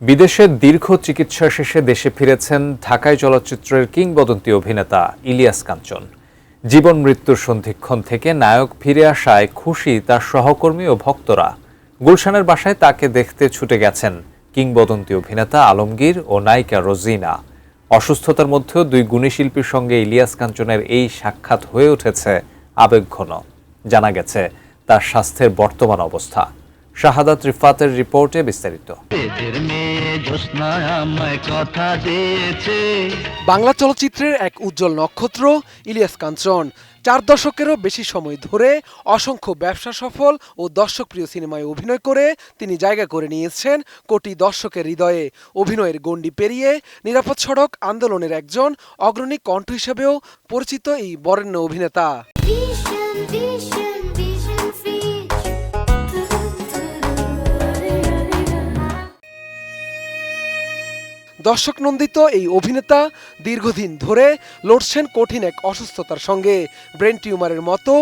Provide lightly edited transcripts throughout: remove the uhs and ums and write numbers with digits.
বিদেশে দীর্ঘ চিকিৎসা শেষে দেশে ফিরেছেন ঢাকায় চলচ্চিত্রের কিংবদন্তি অভিনেতা ইলিয়াস কাঞ্চন। জীবন মৃত্যুর সন্ধিক্ষণ থেকে নায়ক ফিরে আসায় খুশি তার সহকর্মী ও ভক্তরা। গুলশানের বাসায় তাকে দেখতে ছুটে গেছেন কিংবদন্তি অভিনেতা আলমগীর ও নায়িকা রোজিনা। অসুস্থতার মধ্যেও দুই গুণী শিল্পীর সঙ্গে ইলিয়াস কাঞ্চনের এই সাক্ষাৎ হয়ে উঠেছে আবেগঘন। জানা গেছে তার স্বাস্থ্যের বর্তমান অবস্থা। শাহাদাত রিফাতের রিপোর্টে বিস্তারিত। বাংলা চলচ্চিত্রের এক উজ্জ্বল নক্ষত্র ইলিয়াস কাঞ্চন 4 দশকেরও বেশি সময় ধরে অসংখ্য ব্যবসা সফল ও দর্শকপ্রিয় সিনেমায় অভিনয় করে তিনি জায়গা করে নিয়েছেন কোটি দর্শকের হৃদয়ে। অভিনয়ের গণ্ডি পেরিয়ে নিরাপদ সড়ক আন্দোলনের একজন অগ্রণী কণ্ঠ হিসেবেও পরিচিত এই বরেণ্য অভিনেতা। দর্শক নন্দিত এই অভিনেতা দীর্ঘদিন ধরে লড়ছেন কঠিন এক অসুস্থতার সঙ্গে। ব্রেন টিউমারের মতো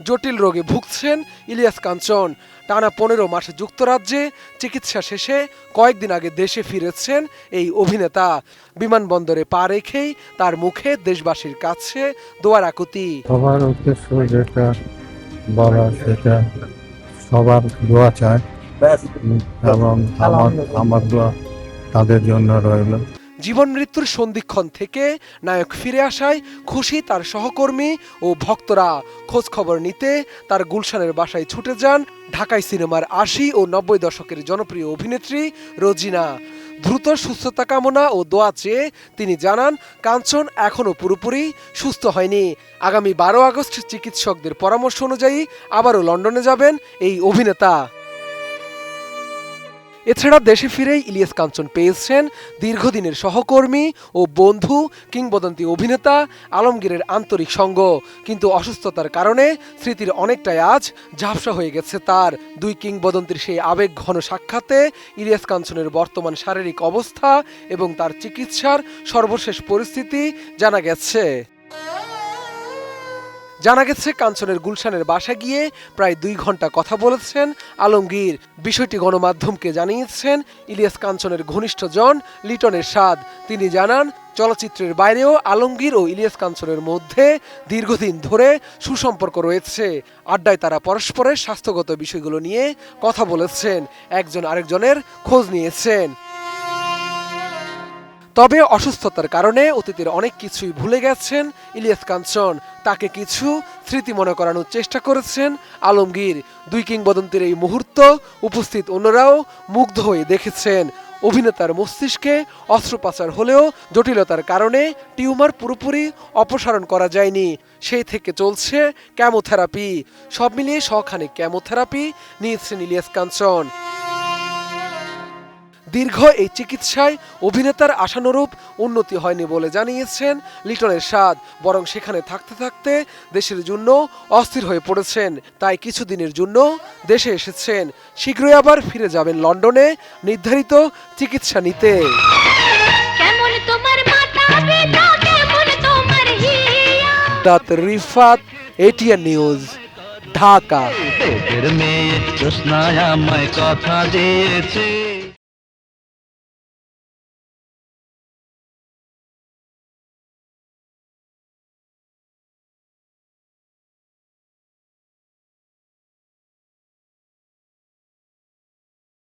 জটিল রোগে ভুগছেন ইলিয়াস কাঞ্চন। টানা 15 মাস যুক্তরাজ্যে চিকিৎসা শেষে কয়েকদিন আগে দেশে ফিরেছেন এই অভিনেতা। বিমানবন্দরে পা রেখেই তার মুখে দেশবাসীর কাছে দোয়ার আকুতি। সবার উদ্দেশ্য যেটা বলা সেটা সবার দোয়া চায় এবং আমার দোয়া তাদের জন্য রইল। জীবন মৃত্যুর সন্ধিক্ষণ থেকে নায়ক ফিরে আসায় খুশি তার সহকর্মী ও ভক্তরা। খোঁজ খবর নিতে তার গুলশানের বাসায় ছুটে যান ঢাকাই সিনেমার 80 ও 90 দশকের জনপ্রিয় অভিনেত্রী রোজিনা। দ্রুত সুস্থতা কামনা ও দোয়া চেয়ে তিনি জানান কাঞ্চন এখনও পুরোপুরি সুস্থ হয়নি। আগামী 12 আগস্ট চিকিৎসকদের পরামর্শ অনুযায়ী আবারও লন্ডনে যাবেন এই অভিনেতা। এছাড়া দেশে ফিরেই ইলিয়াস কাঞ্চন পেয়েছেন দীর্ঘদিনের সহকর্মী ও বন্ধু কিংবদন্তি অভিনেতা আলমগীরের আন্তরিক সঙ্গ। কিন্তু অসুস্থতার কারণে স্মৃতির অনেকটাই আজ ঝাপসা হয়ে গেছে তার। দুই কিংবদন্তির সেই আবেগঘন সাক্ষাতে ইলিয়াস কাঞ্চনের বর্তমান শারীরিক অবস্থা এবং তার চিকিৎসার সর্বশেষ পরিস্থিতি জানা গেছে। কাঞ্চনের গুলশানের বাসা গিয়ে প্রায় 2 ঘন্টা কথা বলেছেন আলমগীর। বিষয়টি গণমাধ্যমকে জানিয়েছেন ইলিয়াস কাঞ্চনের ঘনিষ্ঠজন লিটন এরশাদ। তিনি জানান চলচ্চিত্রের বাইরেও আলমগীর ও ইলিয়াস কাঞ্চনের মধ্যে দীর্ঘদিন ধরে সুসম্পর্ক রয়েছে। আড্ডায় তারা পরস্পরের স্বাস্থ্যগত বিষয়গুলো নিয়ে কথা বলেছেন, একজন আরেকজনের খোঁজ নিয়েছেন। তবে অসুস্থতার কারণে অতীতের অনেক কিছুই ভুলে গেছেন ইলিয়াস কাঞ্চন। তাকে কিছু স্মৃতি মনে করানোর চেষ্টা করেছেন আলমগীর। দুই কিংবদন্তির এই মুহূর্ত উপস্থিত অন্যরাও মুগ্ধ হয়ে দেখেছেন। অভিনেতার মস্তিষ্কে অস্ত্রোপচার হলেও জটিলতার কারণে টিউমার পুরোপুরি অপসারণ করা যায়নি। সেই থেকে চলছে কেমোথেরাপি। সব মিলিয়ে শখানেক কেমোথেরাপি নিয়েছেন ইলিয়াস কাঞ্চন। দীর্ঘ এই চিকিৎসায় অভিনেতার আশানুরূপ উন্নতি হয়নি বলে জানিয়েছেন লিটন এরশাদ। বরং সেখানে থাকতে থাকতে দেশের জন্য অস্থির হয়ে পড়েছেন। তাই কিছুদিনের জন্য দেশে এসেছেন। শীঘ্রই আবার ফিরে যাবেন লন্ডনে নির্ধারিত চিকিৎসা নিতে। Rifat, ATN news, Dhaka.